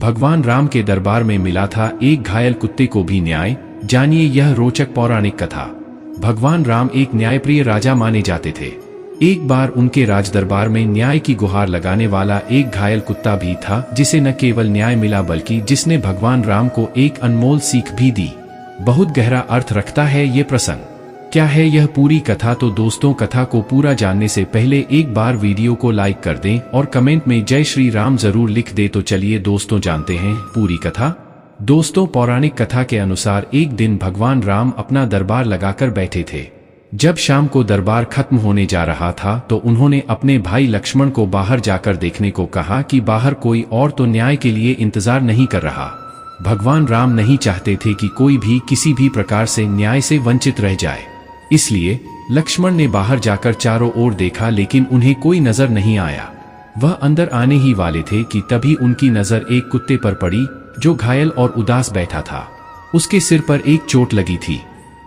भगवान राम के दरबार में मिला था एक घायल कुत्ते को भी न्याय। जानिए यह रोचक पौराणिक कथा। भगवान राम एक न्यायप्रिय राजा माने जाते थे। एक बार उनके राजदरबार में न्याय की गुहार लगाने वाला एक घायल कुत्ता भी था, जिसे न केवल न्याय मिला बल्कि जिसने भगवान राम को एक अनमोल सीख भी दी। बहुत गहरा अर्थ रखता है ये प्रसंग। क्या है यह पूरी कथा? तो दोस्तों, कथा को पूरा जानने से पहले एक बार वीडियो को लाइक कर दें और कमेंट में जय श्री राम जरूर लिख दे। तो चलिए दोस्तों, जानते हैं पूरी कथा। दोस्तों, पौराणिक कथा के अनुसार एक दिन भगवान राम अपना दरबार लगाकर बैठे थे। जब शाम को दरबार खत्म होने जा रहा था तो उन्होंने अपने भाई लक्ष्मण को बाहर जाकर देखने को कहा कि बाहर कोई और तो न्याय के लिए इंतजार नहीं कर रहा। भगवान राम नहीं चाहते थे कि कोई भी किसी भी प्रकार से न्याय से वंचित रह जाए। इसलिए लक्ष्मण ने बाहर जाकर चारों ओर देखा, लेकिन उन्हें कोई नजर नहीं आया। वह अंदर आने ही वाले थे कि तभी उनकी नजर एक कुत्ते पर पड़ी जो घायल और उदास बैठा था। उसके सिर पर एक चोट लगी थी।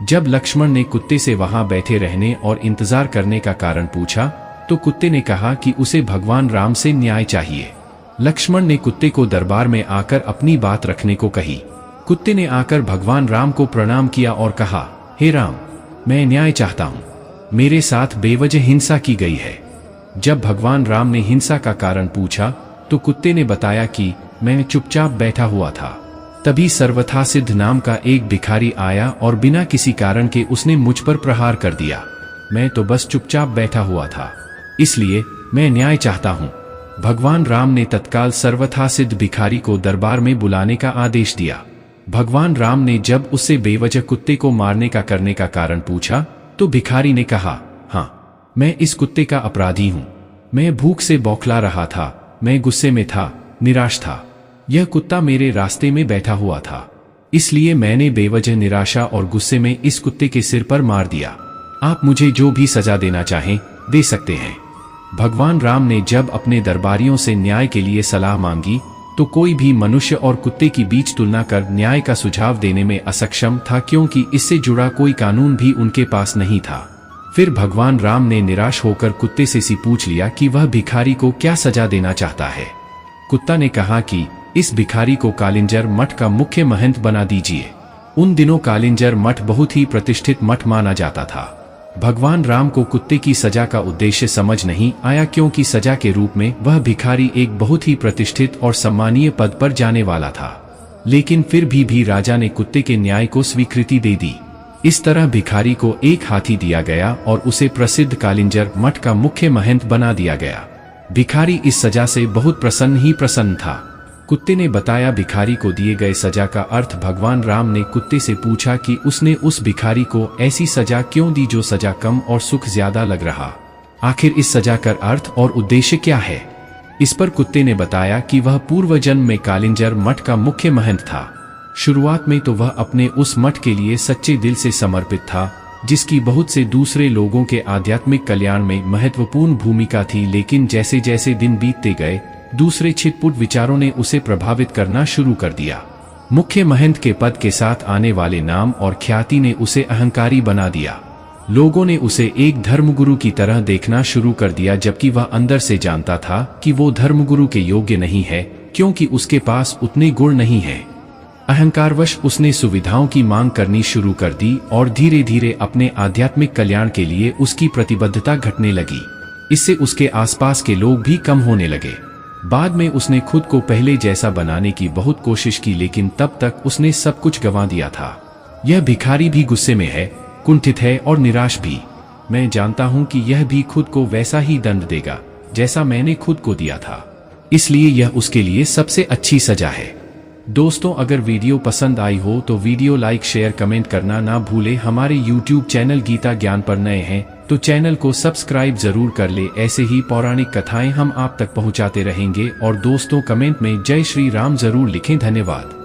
जब लक्ष्मण ने कुत्ते से वहां बैठे रहने और इंतजार करने का कारण पूछा तो कुत्ते ने कहा कि उसे भगवान राम से न्याय चाहिए। लक्ष्मण ने कुत्ते को दरबार में आकर अपनी बात रखने को कही। कुत्ते ने आकर भगवान राम को प्रणाम किया और कहा, हे राम, मैं न्याय चाहता हूँ। मेरे साथ बेवजह हिंसा की गई है। जब भगवान राम ने हिंसा का कारण पूछा तो कुत्ते ने बताया कि मैं चुपचाप बैठा हुआ था। तभी सर्वथा सिद्ध नाम का एक भिखारी आया और बिना किसी कारण के उसने मुझ पर प्रहार कर दिया। मैं तो बस चुपचाप बैठा हुआ था, इसलिए मैं न्याय चाहता हूँ। भगवान राम ने तत्काल सर्वथा सिद्ध भिखारी को दरबार में बुलाने का आदेश दिया। भगवान राम ने जब उससे बेवजह कुत्ते को मारने का करने का कारण पूछा तो भिखारी ने कहा, हाँ, मैं इस कुत्ते का अपराधी हूँ। मैं भूख से बौखला रहा था, मैं गुस्से में था, निराश था। यह कुत्ता मेरे रास्ते में बैठा हुआ था, इसलिए मैंने बेवजह निराशा और गुस्से में इस कुत्ते के सिर पर मार दिया। आप मुझे जो भी सजा देना चाहें दे सकते हैं। भगवान राम ने जब अपने दरबारियों से न्याय के लिए सलाह मांगी तो कोई भी मनुष्य और कुत्ते की बीच तुलना कर न्याय का सुझाव देने में असक्षम था, क्योंकि इससे जुड़ा कोई कानून भी उनके पास नहीं था। फिर भगवान राम ने निराश होकर कुत्ते से पूछ लिया कि वह भिखारी को क्या सजा देना चाहता है। कुत्ता ने कहा कि इस भिखारी को कालिंजर मठ का मुख्य महंत बना दीजिए। उन दिनों कालिंजर मठ बहुत ही प्रतिष्ठित मठ माना जाता था। भगवान राम को कुत्ते की सजा का उद्देश्य समझ नहीं आया, क्योंकि सजा के रूप में वह भिखारी एक बहुत ही प्रतिष्ठित और सम्मानीय पद पर जाने वाला था। लेकिन फिर भी राजा ने कुत्ते के न्याय को स्वीकृति दे दी। इस तरह भिखारी को एक हाथी दिया गया और उसे प्रसिद्ध कालिंजर मठ का मुख्य महंत बना दिया गया। भिखारी इस सजा से बहुत प्रसन्न था। कुत्ते ने बताया भिखारी को दिए गए सजा का अर्थ। भगवान राम ने कुत्ते से पूछा कि उसने उस भिखारी को ऐसी सजा क्यों दी जो सजा कम और सुख ज्यादा लग रहा। आखिर इस सजा का अर्थ और उद्देश्य क्या है? इस पर कुत्ते ने बताया कि वह पूर्व जन्म में कालिंजर मठ का मुख्य महंत था। शुरुआत में तो वह अपने उस मठ के लिए सच्चे दिल से समर्पित था, जिसकी बहुत से दूसरे लोगों के आध्यात्मिक कल्याण में महत्वपूर्ण भूमिका थी। लेकिन जैसे जैसे दिन बीतते गए, दूसरे छिटपुट विचारों ने उसे प्रभावित करना शुरू कर दिया। मुख्य महंत के पद के साथ आने वाले नाम और ख्याति ने उसे अहंकारी बना दिया। लोगों ने उसे एक धर्मगुरु की तरह देखना शुरू कर दिया, जबकि वह अंदर से जानता था कि वो धर्मगुरु के योग्य नहीं है, क्योंकि उसके पास उतने गुण नहीं है। अहंकारवश उसने सुविधाओं की मांग करनी शुरू कर दी और धीरे धीरे अपने आध्यात्मिक कल्याण के लिए उसकी प्रतिबद्धता घटने लगी। इससे उसके आसपास के लोग भी कम होने लगे। बाद में उसने खुद को पहले जैसा बनाने की बहुत कोशिश की, लेकिन तब तक उसने सब कुछ गंवा दिया था। यह भिखारी भी गुस्से में है, कुंठित है और निराश भी। मैं जानता हूं कि यह भी खुद को वैसा ही दंड देगा जैसा मैंने खुद को दिया था, इसलिए यह उसके लिए सबसे अच्छी सजा है। दोस्तों, अगर वीडियो पसंद आई हो तो वीडियो लाइक, शेयर, कमेंट करना ना भूले। हमारे YouTube चैनल गीता ज्ञान पर नए हैं तो चैनल को सब्सक्राइब जरूर कर ले। ऐसे ही पौराणिक कथाएं हम आप तक पहुंचाते रहेंगे। और दोस्तों, कमेंट में जय श्री राम जरूर लिखें। धन्यवाद।